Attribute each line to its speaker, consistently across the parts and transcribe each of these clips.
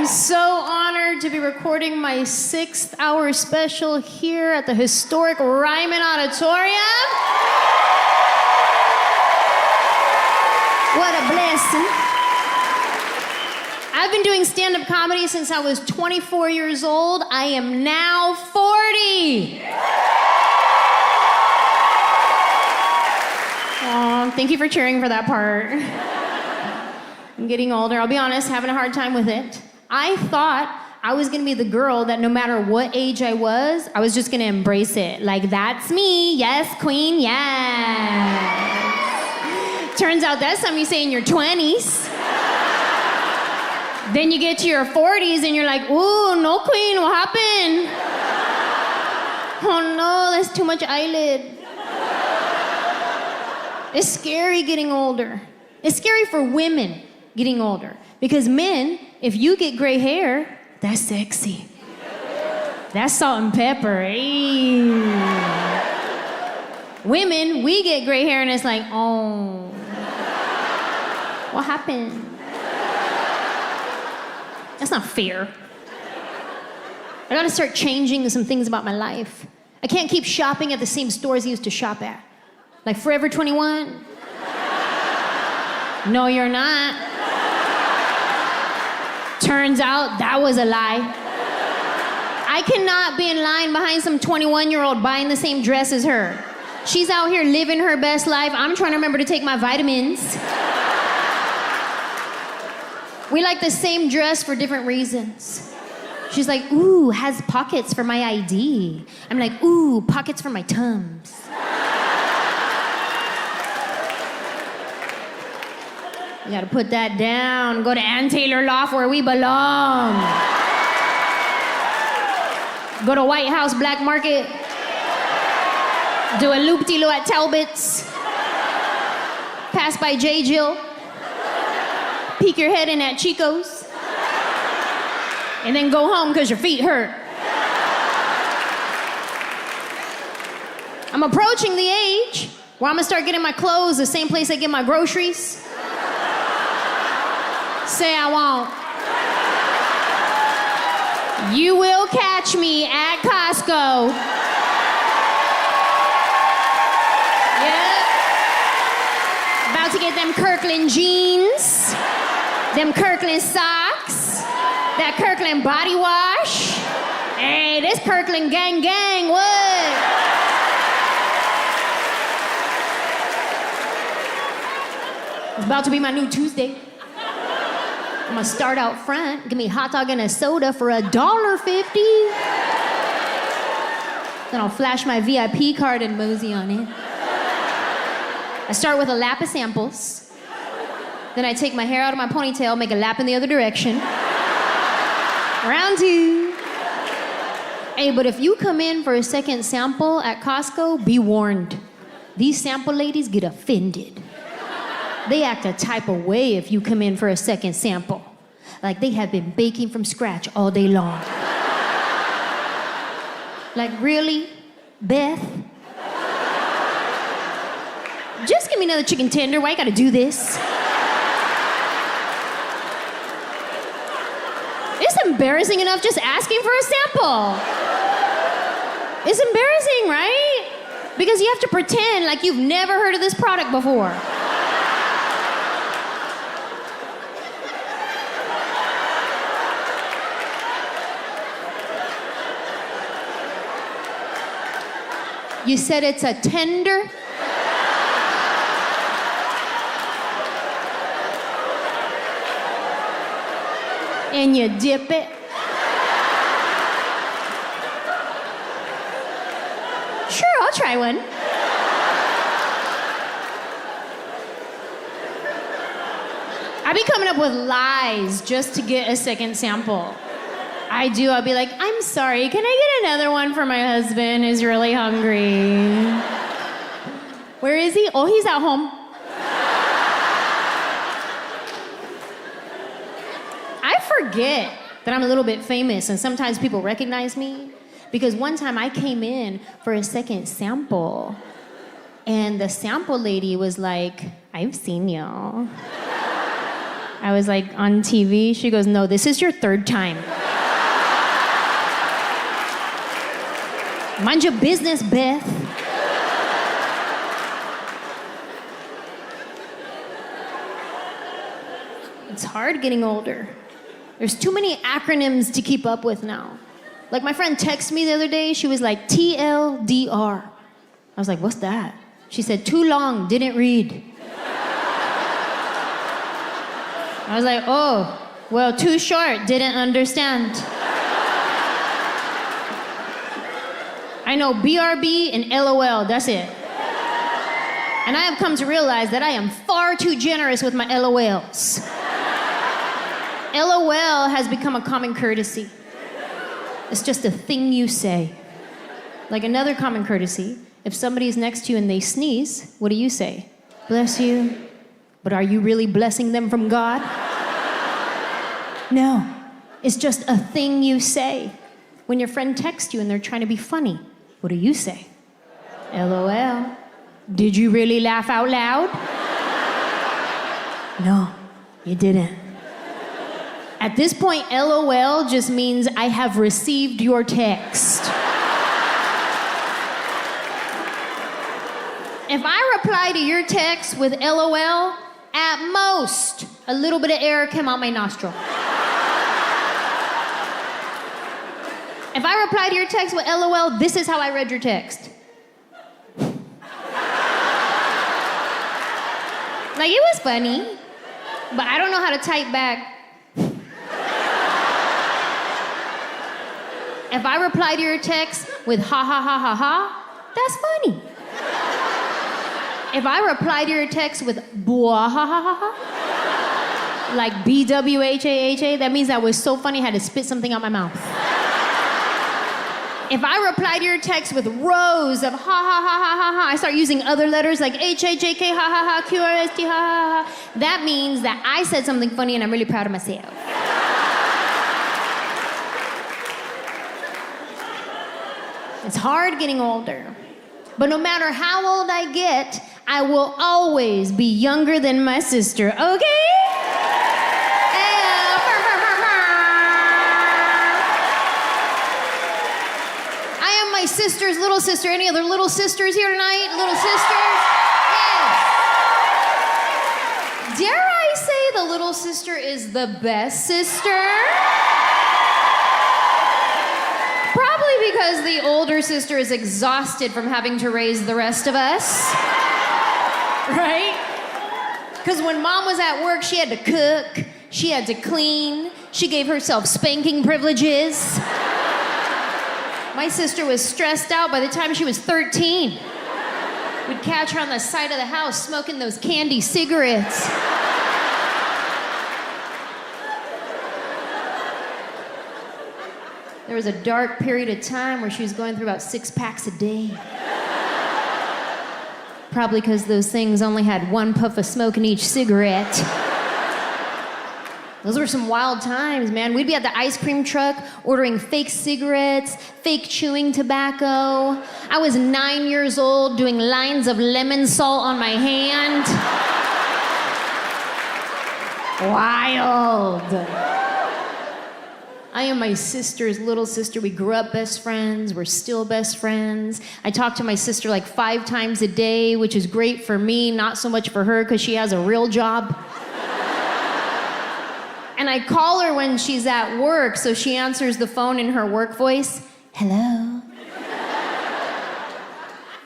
Speaker 1: so honored to be recording my 6th-hour special here at the historic Ryman Auditorium. What a blessing. I've been doing stand-up comedy since I was 24 years old. I am now 40. Aw, thank you for cheering for that part. I'm getting older. I'll be honest, having a hard time with it. I thought I was gonna be the girl that no matter what age I was just gonna embrace it. Like, that's me, yes, queen, yes. Turns out that's something you say in your 20s. Then you get to your 40s and you're like, ooh, no queen, what happened? Oh no, that's too much eyelid. It's scary getting older. It's scary for women getting older. Because men, if you get gray hair, that's sexy. That's salt and pepper. Hey. Women, we get gray hair and it's like, oh, what happened? That's not fair. I gotta start changing some things about my life. I can't keep shopping at the same stores I used to shop at. Like Forever 21. No, you're not. Turns out that was a lie. I cannot be in line behind some 21-year-old buying the same dress as her. She's out here living her best life. I'm trying to remember to take my vitamins. We like the same dress for different reasons. She's like, ooh, has pockets for my ID. I'm like, ooh, pockets for my Tums. You gotta put that down. Go to Ann Taylor Loft where we belong. Go to White House Black Market. Do a loop-de-loo at Talbot's. Pass by J. Jill. Peek your head in at Chico's. And then go home because your feet hurt. I'm approaching the age where I'm gonna start getting my clothes the same place I get my groceries. Say I won't. You will catch me at Costco. Yep. About to get them Kirkland jeans, them Kirkland socks, that Kirkland body wash. Hey, this Kirkland Gang, what? It's about to be my new Tuesday. I'm gonna start out front, give me a hot dog and a soda for $1.50. Then I'll flash my VIP card and mosey on it. I start with a lap of samples. Then I take my hair out of my ponytail, make a lap in the other direction. Round 2. Hey, but if you come in for a second sample at Costco, be warned. These sample ladies get offended. They act a type of way if you come in for a second sample. Like they have been baking from scratch all day long. Like, really, Beth? Just give me another chicken tender. Why you gotta do this? It's embarrassing enough just asking for a sample. It's embarrassing, right? Because you have to pretend like you've never heard of this product before. You said it's a tender? And you dip it? Sure, I'll try one. I be coming up with lies just to get a second sample. I do. I'll be like, I'm sorry, can I get another one for my husband who's really hungry? Where is he? Oh, he's at home. I forget that I'm a little bit famous and sometimes people recognize me because one time I came in for a second sample and the sample lady was like, I've seen y'all. I was like, on TV? She goes, no, this is your third time. Mind your business, Beth. It's hard getting older. There's too many acronyms to keep up with now. Like my friend texted me the other day, she was like, TLDR. I was like, what's that? She said, too long, didn't read. I was like, oh, well, too short, didn't understand. I know BRB and LOL, that's it. And I have come to realize that I am far too generous with my LOLs. LOL has become a common courtesy. It's just a thing you say. Like another common courtesy, if somebody's next to you and they sneeze, what do you say? Bless you. But are you really blessing them from God? No. It's just a thing you say. When your friend texts you and they're trying to be funny, what do you say? LOL. Did you really laugh out loud? No, you didn't. At this point, LOL just means I have received your text. If I reply to your text with LOL, at most, a little bit of air came out my nostril. If I reply to your text with LOL, this is how I read your text. Like, it was funny, but I don't know how to type back. If I reply to your text with ha ha ha ha ha, that's funny. If I reply to your text with bwah ha ha ha ha, like BWHAHA, that means that was so funny I had to spit something out my mouth. If I reply to your text with rows of ha ha ha ha ha ha, I start using other letters like HHJK ha ha ha, QRST ha ha ha, that means that I said something funny and I'm really proud of myself. It's hard getting older. But no matter how old I get, I will always be younger than my sister, okay? I am my sister's little sister. Any other little sisters here tonight? Little sisters? Yes. Dare I say the little sister is the best sister? Probably because the older sister is exhausted from having to raise the rest of us. Right? Because when mom was at work, she had to cook, she had to clean, she gave herself spanking privileges. My sister was stressed out by the time she was 13. We'd catch her on the side of the house smoking those candy cigarettes. There was a dark period of time where she was going through about 6 packs a day. Probably because those things only had 1 puff of smoke in each cigarette. Those were some wild times, man. We'd be at the ice cream truck ordering fake cigarettes, fake chewing tobacco. I was 9 years old doing lines of lemon salt on my hand. Wild. I am my sister's little sister. We grew up best friends. We're still best friends. I talk to my sister like 5 times a day, which is great for me, not so much for her because she has a real job. And I call her when she's at work, so she answers the phone in her work voice. Hello.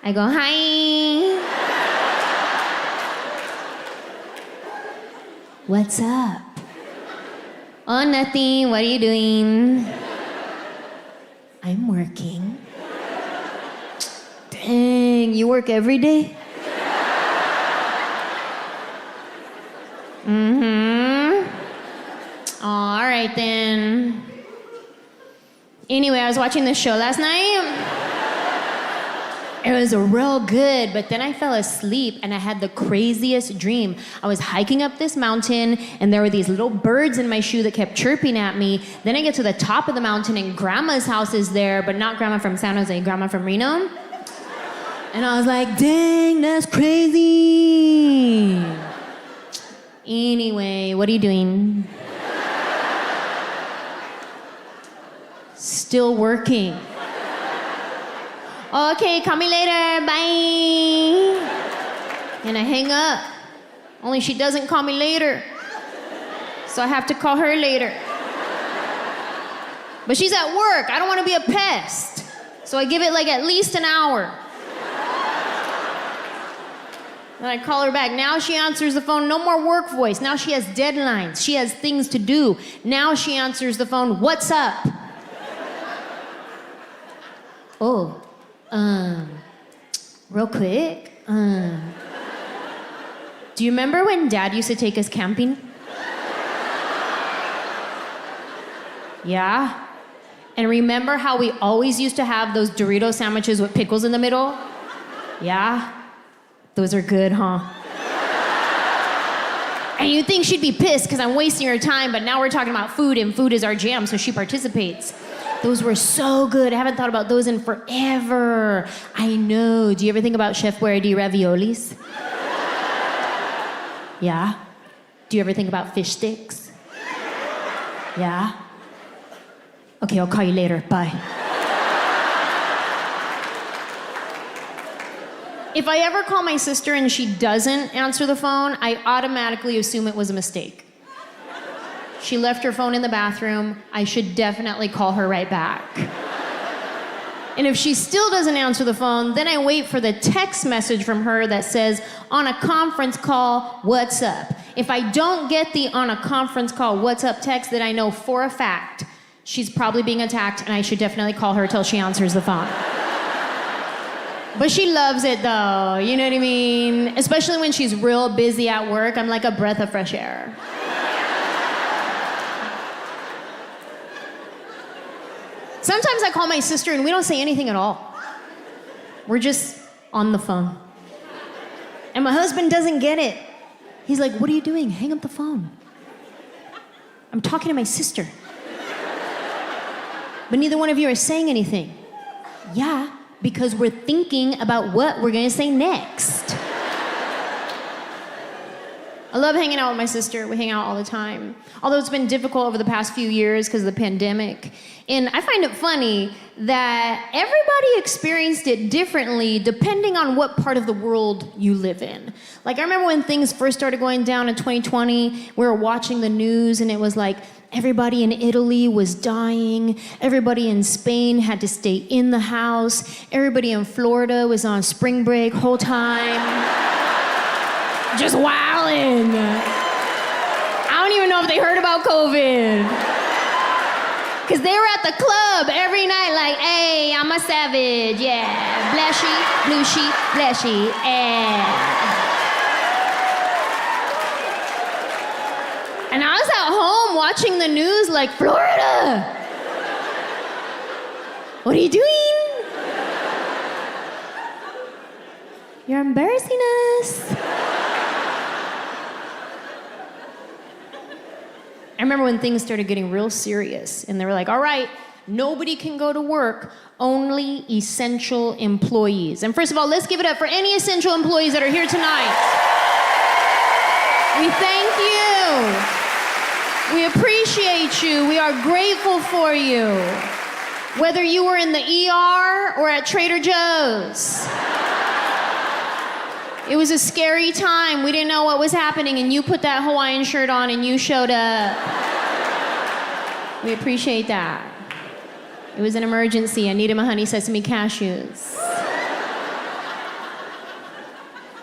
Speaker 1: I go, hi. What's up? Oh, nothing. What are you doing? I'm working. Dang, you work every day? Mm-hmm. All right, then. Anyway, I was watching this show last night. It was real good, but then I fell asleep and I had the craziest dream. I was hiking up this mountain and there were these little birds in my shoe that kept chirping at me. Then I get to the top of the mountain and grandma's house is there, but not grandma from San Jose, grandma from Reno. And I was like, dang, that's crazy. Anyway, what are you doing? Still working. Okay, call me later, bye. And I hang up. Only she doesn't call me later. So I have to call her later. But she's at work. I don't want to be a pest. So I give it like at least an hour. Then I call her back. Now she answers the phone. No more work voice. Now she has deadlines. She has things to do. Now she answers the phone. What's up? Oh, real quick. Do you remember when Dad used to take us camping? Yeah? And remember how we always used to have those Dorito sandwiches with pickles in the middle? Yeah? Those are good, huh? And you'd think she'd be pissed because I'm wasting her time, but now we're talking about food, and food is our jam, so she participates. Those were so good. I haven't thought about those in forever. I know. Do you ever think about Chef Boyardee raviolis? Yeah? Do you ever think about fish sticks? Yeah? Okay, I'll call you later. Bye. If I ever call my sister and she doesn't answer the phone, I automatically assume it was a mistake. She left her phone in the bathroom. I should definitely call her right back. And if she still doesn't answer the phone, then I wait for the text message from her that says, on a conference call, what's up? If I don't get the on a conference call, what's up text, then I know for a fact she's probably being attacked, and I should definitely call her till she answers the phone. But she loves it though, you know what I mean? Especially when she's real busy at work, I'm like a breath of fresh air. Sometimes I call my sister and we don't say anything at all. We're just on the phone. And my husband doesn't get it. He's like, what are you doing? Hang up the phone. I'm talking to my sister. But neither one of you are saying anything. Yeah, because we're thinking about what we're gonna say next. I love hanging out with my sister. We hang out all the time. Although it's been difficult over the past few years because of the pandemic. And I find it funny that everybody experienced it differently depending on what part of the world you live in. Like I remember when things first started going down in 2020, we were watching the news and it was like everybody in Italy was dying. Everybody in Spain had to stay in the house. Everybody in Florida was on spring break whole time. Just wildin'. I don't even know if they heard about COVID. Cause they were at the club every night like, hey, I'm a savage, yeah. Blessy, blushy, blessy, And I was at home watching the news like, Florida! What are you doing? You're embarrassing us. I remember when things started getting real serious and they were like, all right, nobody can go to work, only essential employees. And first of all, let's give it up for any essential employees that are here tonight. We thank you. We appreciate you. We are grateful for you. Whether you were in the ER or at Trader Joe's. It was a scary time. We didn't know what was happening, and you put that Hawaiian shirt on and you showed up. We appreciate that. It was an emergency. I needed my honey sesame cashews.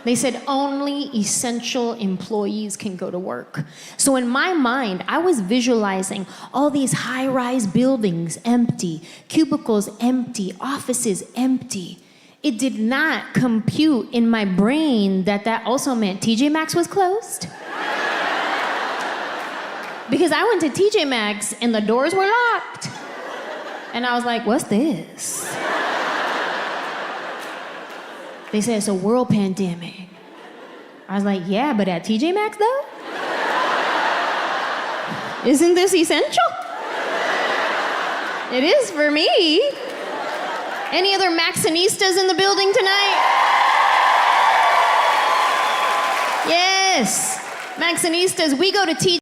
Speaker 1: They said only essential employees can go to work. So in my mind, I was visualizing all these high-rise buildings empty, cubicles empty, offices empty. It did not compute in my brain that that also meant TJ Maxx was closed. Because I went to TJ Maxx and the doors were locked. And I was like, what's this? They said it's a world pandemic. I was like, yeah, but at TJ Maxx though? Isn't this essential? It is for me. Any other Maxxinistas in the building tonight? Yes. Maxxinistas, we go to teach